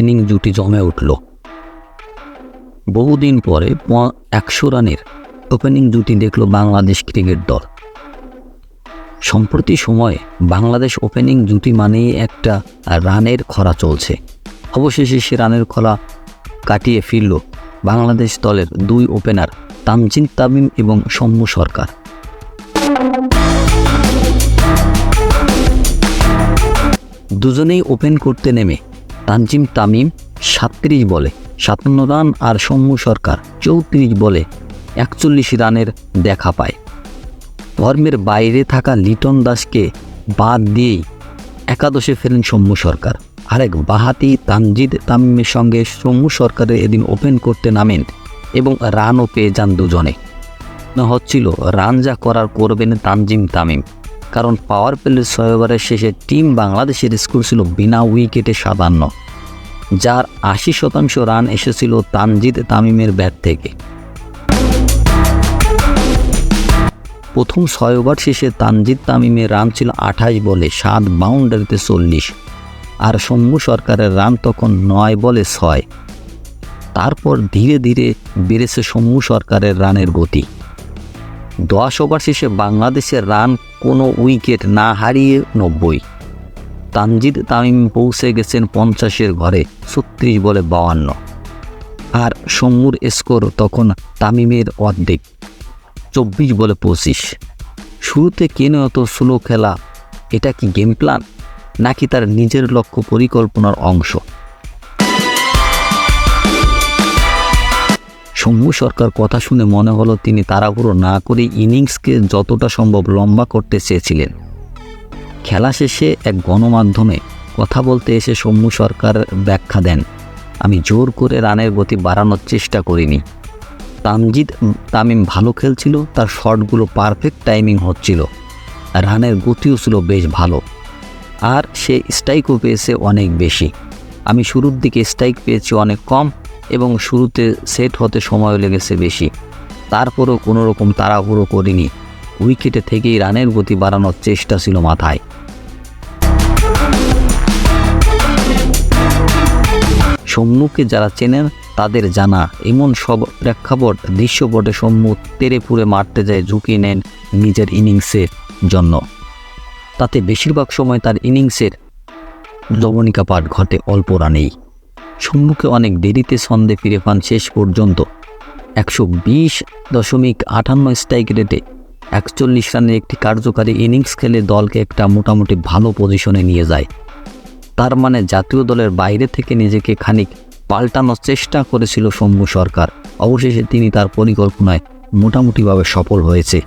Inning জুটি জমে উঠল। বহুদিন পরে 100 রানের ওপেনিং জুটি দেখল বাংলাদেশ ক্রিকেট দল। সম্প্রতি সময়ে বাংলাদেশ ওপেনিং জুটি মানেই একটা রানের খরা চলছে। অবশেষে সে রানের খরা কাটিয়ে ফিরল বাংলাদেশ দলের 2 ওপেনার তানজিদ তামিম এবং সৌম্য সরকার। দুজনেই ওপেন করতে নেমে তানজিদ তামিম 37 বলে 57 রান আর সৌম্য সরকার 34 বলে 41 রানের দেখা পায়। ফর্মের বাইরে থাকা লিটন দাসকে বাদ দিয়েই একাদশে ফেরেন সৌম্য সরকার। আরেক বাহাতি তানজিদ তামিমের সঙ্গে সৌম্য সরকারের এদিন ওপেন করতে নামেন এবং রানও পেয়ে যান দুজনে। হচ্ছিল রান যা করার করবেন তানজিদ তামিম, কারণ পাওয়ার প্লের 6 ওভারের শেষে টিম বাংলাদেশের স্কোর ছিল বিনা উইকেটে 57, যার 80% রান এসেছিল তানজিদ তামিমের ব্যাট থেকে। প্রথম 6 ওভার শেষে তানজিদ তামিমের রান ছিল 28 বলে 7 বাউন্ডারিতে 40, আর সৌম্য সরকারের রান তখন 9 বলে 6। তারপর ধীরে ধীরে বেড়েছে সৌম্য সরকারের রানের গতি। 10 ওভার শেষে বাংলাদেশের রান কোনো উইকেট না হারিয়ে 90। তানজিদ তামিম পৌঁছে গেছেন 50-এর ঘরে 36 বলে 52, আর সৌম্যর স্কোর তখন তামিমের অর্ধেক 24 বলে 25। শুরুতে কেন এত স্লো খেলা? এটা কি গেম প্ল্যান নাকি তার নিজের লক্ষ্য পরিকল্পনার অংশ? সৌম্য সরকার কথা শুনে মনে হলো তিনি তাড়াহুড়ো না করে ইনিংসকে যতটা সম্ভব লম্বা করতে চেয়েছিলেন। খেলা শেষে এক গণমাধ্যমে কথা বলতে এসে সৌম্য সরকার ব্যাখ্যা দেন, আমি জোর করে রানের গতি বাড়ানোর চেষ্টা করিনি। তানজিদ তামিম ভালো খেলছিল, তার শটগুলো পারফেক্ট টাইমিং হচ্ছিল, রানের গতিও ছিল বেশ ভালো, আর সে স্ট্রাইকও পেয়েছে অনেক বেশি। আমি শুরুর দিকে স্ট্রাইক পেয়েছি অনেক কম এবং শুরুতে সেট হতে সময় লেগেছে বেশি। তারপরও কোনো রকম তাড়াহুড়ো করিনি, উইকেটে থেকেই রানের গতি বাড়ানোর চেষ্টা ছিল মাথায়। সৌম্যকে যারা চেনেন তাদের জানা এমন সব প্রেক্ষাপট দৃশ্যপটে সৌম্য তেড়ে ফুড়ে মারতে যায়, ঝুঁকি নেন নিজের ইনিংসের জন্য। তাতে বেশিরভাগ সময় তার ইনিংসের যবনিকাপাত ঘটে অল্প রানেই। সৌম্যকে অনেক দেরিতে ছন্দে ফিরে পান শেষ পর্যন্ত 120.58 স্ট্রাইক রেটে 41 রানের একটি কার্যকারী ইনিংস খেলে দলকে একটা মোটামুটি ভালো পজিশনে নিয়ে যায়। তার মানে জাতীয় দলের বাইরে থেকে নিজেকে খানিক পাল্টানোর চেষ্টা করেছিল সৌম্য সরকার। অবশেষে তিনি তার পরিকল্পনায় মোটামুটিভাবে সফল হয়েছে।